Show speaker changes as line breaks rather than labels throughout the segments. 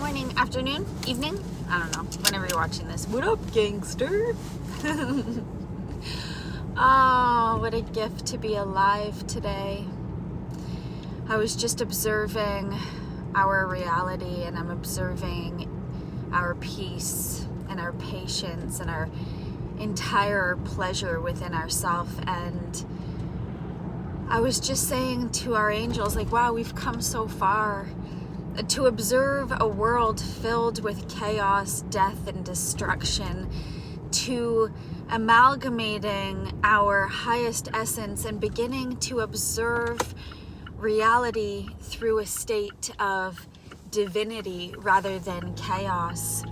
morning, afternoon, evening, I don't know, whenever you're watching this. What up, gangster? Oh, what a gift to be alive today. I was just observing our reality, and I'm observing our peace and our patience and our entire pleasure within ourselves. And I was just saying to our angels, like, wow, we've come so far. To observe a world filled with chaos, death, and destruction, to amalgamating our highest essence and beginning to observe reality through a state of divinity rather than chaos.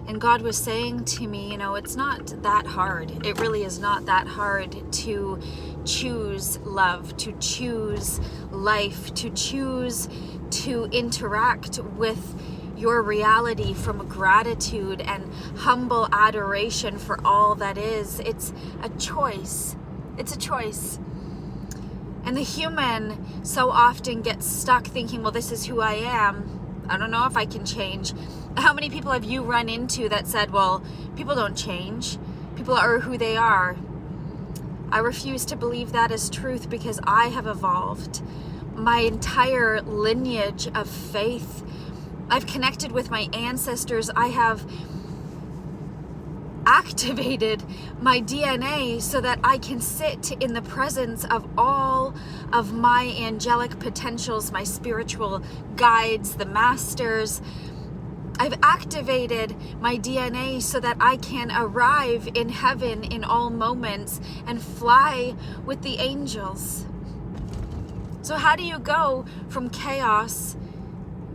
And God was saying to me, you know, it's not that hard. It really is not that hard to choose love, to choose life, to choose to interact with your reality from gratitude and humble adoration for all that is. It's a choice. It's a choice. And the human so often gets stuck thinking, well, this is who I am. I don't know if I can change. How many people have you run into that said, well, people don't change. People are who they are. I refuse to believe that is truth because I have evolved. My entire lineage of faith, I've connected with my ancestors. I have activated my DNA so that I can sit in the presence of all of my angelic potentials, my spiritual guides, the masters. I've activated my DNA so that I can arrive in heaven in all moments and fly with the angels. So how do you go from chaos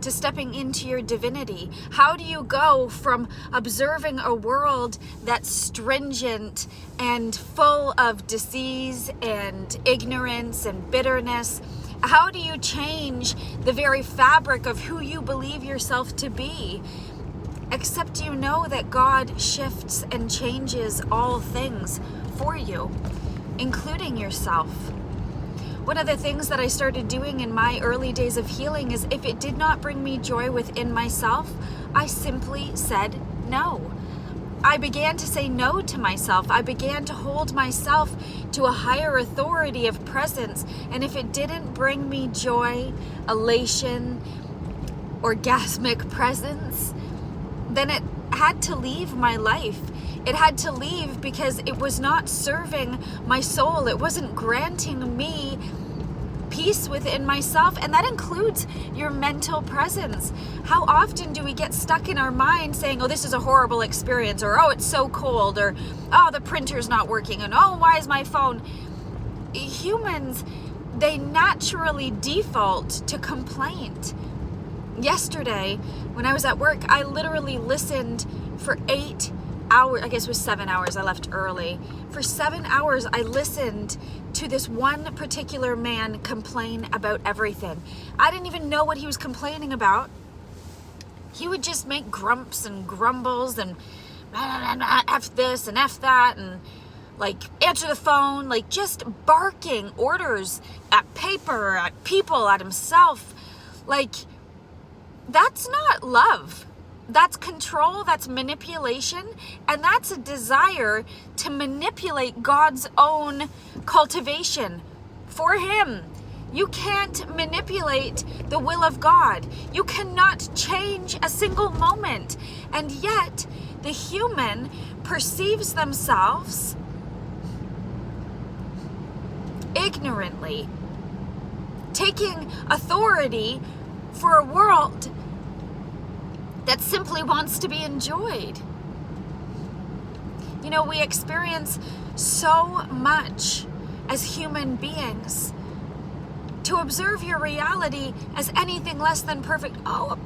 to stepping into your divinity? How do you go from observing a world that's stringent and full of disease and ignorance and bitterness? How do you change the very fabric of who you believe yourself to be? Except you know that God shifts and changes all things for you, including yourself. One of the things that I started doing in my early days of healing is if it did not bring me joy within myself, I simply said no. I began to say no to myself. I began to hold myself to a higher authority of presence. And if it didn't bring me joy, elation, orgasmic presence, then it had to leave my life. It had to leave because it was not serving my soul. It wasn't granting me peace within myself, and that includes your mental presence. How often do we get stuck in our mind saying, oh, this is a horrible experience, or oh, it's so cold, or oh, the printer's not working, and oh, why is my phone? Humans, they naturally default to complaint. Yesterday, when I was at work, I literally listened for 8 hours, I guess it was 7 hours, I left early. For 7 hours, I listened to this one particular man complain about everything. I didn't even know what he was complaining about. He would just make grumps and grumbles and F this and F that and like answer the phone, like just barking orders at paper, at people, at himself. Like, that's not love. That's control, that's manipulation, and that's a desire to manipulate God's own cultivation for him. You can't manipulate the will of God. You cannot change a single moment. And yet, the human perceives themselves ignorantly, taking authority for a world that simply wants to be enjoyed. You know, we experience so much as human beings. To observe your reality as anything less than perfect. Oh,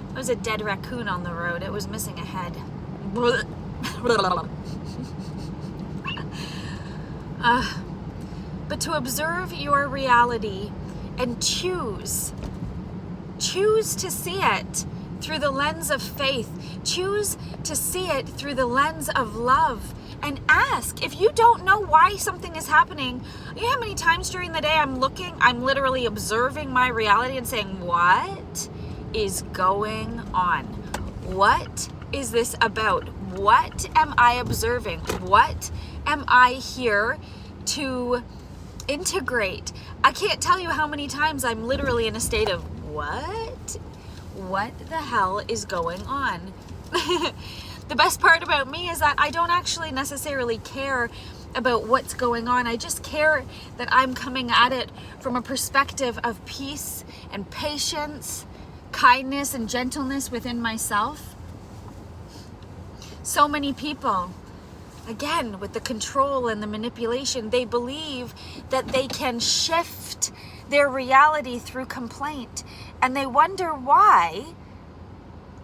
there was a dead raccoon on the road. It was missing a head. But to observe your reality and choose to see it through the lens of faith. Choose to see it through the lens of love. And ask, if you don't know why something is happening, you know how many times during the day I'm literally observing my reality and saying, what? is going on? What is this about? What am I observing? What am I here to integrate? I can't tell you how many times I'm literally in a state of what? What the hell is going on? The best part about me is that I don't actually necessarily care about what's going on. I just care that I'm coming at it from a perspective of peace and patience, kindness and gentleness within myself. So many people, again, with the control and the manipulation, they believe that they can shift their reality through complaint, and they wonder why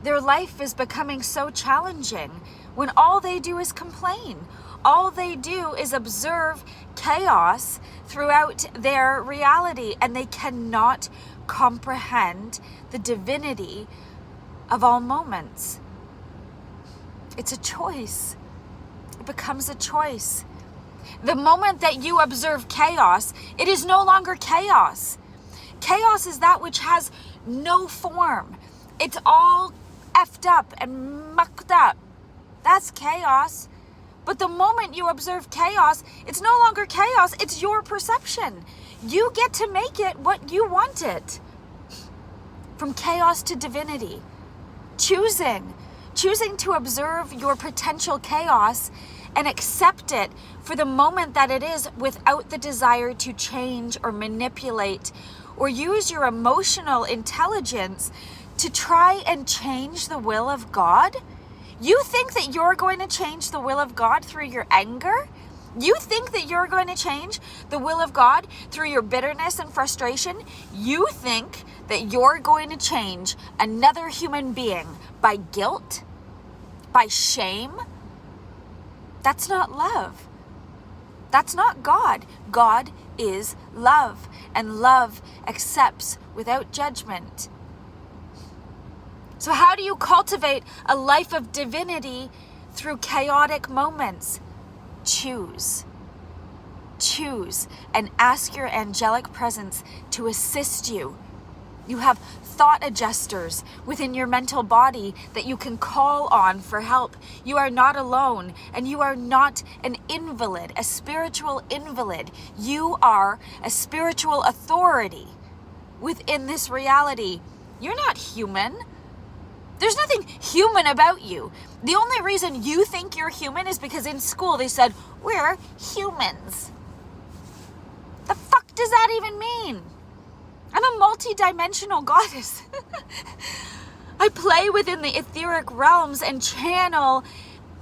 their life is becoming so challenging when all they do is complain. All they do is observe chaos throughout their reality, and they cannot comprehend the divinity of all moments. It's a choice. It becomes a choice. The moment that you observe chaos, it is no longer chaos. Chaos is that which has no form. It's all effed up and mucked up. That's chaos. But the moment you observe chaos, it's no longer chaos, it's your perception. You get to make it what you want it. From chaos to divinity. Choosing to observe your potential chaos and accept it for the moment that it is, without the desire to change or manipulate or use your emotional intelligence to try and change the will of God. You think that you're going to change the will of God through your anger? You think that you're going to change the will of God through your bitterness and frustration? You think that you're going to change another human being by guilt? By shame? That's not love. That's not God. God is love, and love accepts without judgment. So how do you cultivate a life of divinity through chaotic moments? Choose and ask your angelic presence to assist you. You have thought adjusters within your mental body that you can call on for help. You are not alone, and you are not an invalid, a spiritual invalid. You are a spiritual authority within this reality. You're not human. There's nothing human about you. The only reason you think you're human is because in school they said, we're humans. The fuck does that even mean? I'm a multi-dimensional goddess. I play within the etheric realms and channel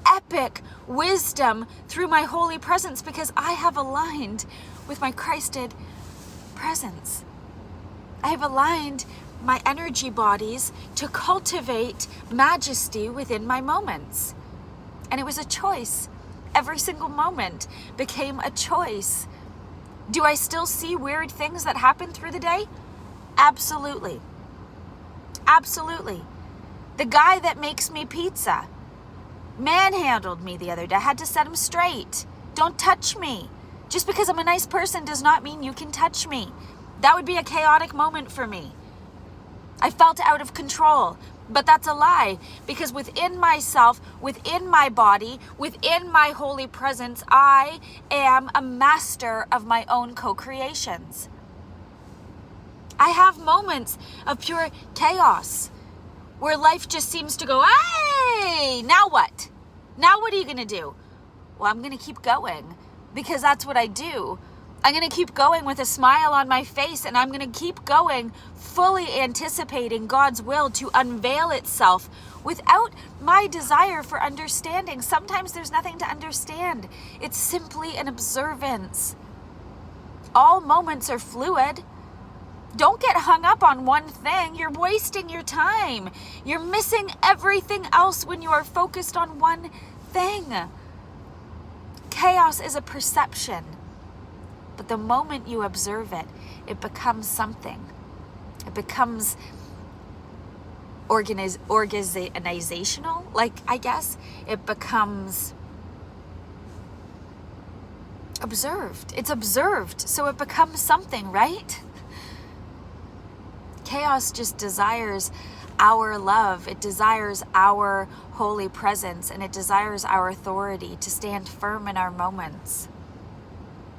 epic wisdom through my holy presence because I have aligned with my Christed presence. I have aligned my energy bodies to cultivate majesty within my moments. And it was a choice. Every single moment became a choice. Do I still see weird things that happen through the day? Absolutely. Absolutely. The guy that makes me pizza manhandled me the other day. I had to set him straight. Don't touch me. Just because I'm a nice person does not mean you can touch me. That would be a chaotic moment for me. I felt out of control, but that's a lie, because within myself, within my body, within my holy presence, I am a master of my own co-creations. I have moments of pure chaos where life just seems to go, hey, now what? Now what are you going to do? Well, I'm going to keep going because that's what I do. I'm going to keep going with a smile on my face, and I'm going to keep going fully anticipating God's will to unveil itself without my desire for understanding. Sometimes there's nothing to understand. It's simply an observance. All moments are fluid. Don't get hung up on one thing. You're wasting your time. You're missing everything else when you are focused on one thing. Chaos is a perception. But the moment you observe it, it becomes something. It becomes organizational, I guess. It becomes observed. It's observed, so it becomes something, right? Chaos just desires our love. It desires our holy presence, and it desires our authority to stand firm in our moments.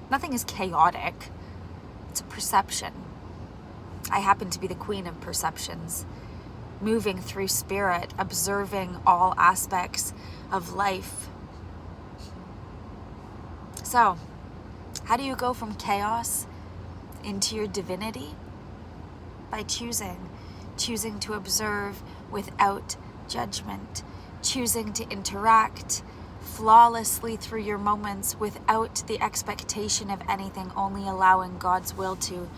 Nothing is chaotic. It's a perception. I happen to be the queen of perceptions, moving through spirit, observing all aspects of life. So, how do you go from chaos into your divinity? By choosing to observe without judgment, choosing to interact flawlessly through your moments without the expectation of anything, only allowing God's will to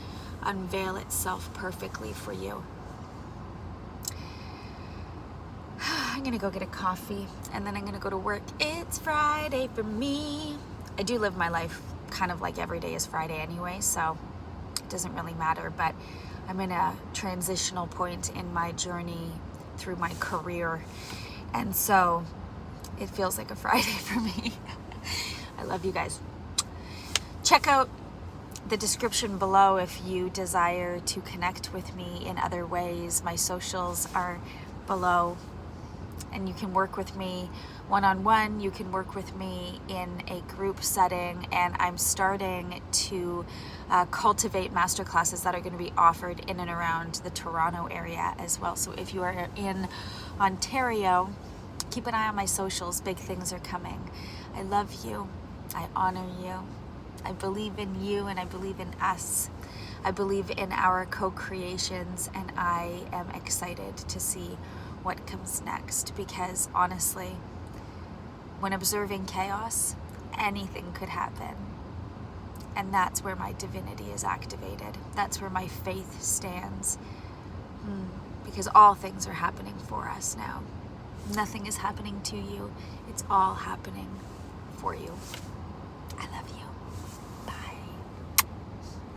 unveil itself perfectly for you. I'm gonna go get a coffee and then I'm gonna go to work. It's Friday for me. I do live my life kind of like every day is Friday anyway, so it doesn't really matter, but I'm in a transitional point in my journey through my career, and so it feels like a Friday for me. I love you guys. Check out the description below if you desire to connect with me in other ways. My socials are below, and you can work with me one-on-one. You can work with me in a group setting, and I'm starting to cultivate masterclasses that are going to be offered in and around the Toronto area as well. So if you are in Ontario, keep an eye on my socials. Big things are coming. I love you. I honor you. I believe in you, and I believe in us. I believe in our co-creations, and I am excited to see what comes next, because honestly, when observing chaos, anything could happen. And that's where my divinity is activated. That's where my faith stands. Because all things are happening for us now. Nothing is happening to you. It's all happening for you.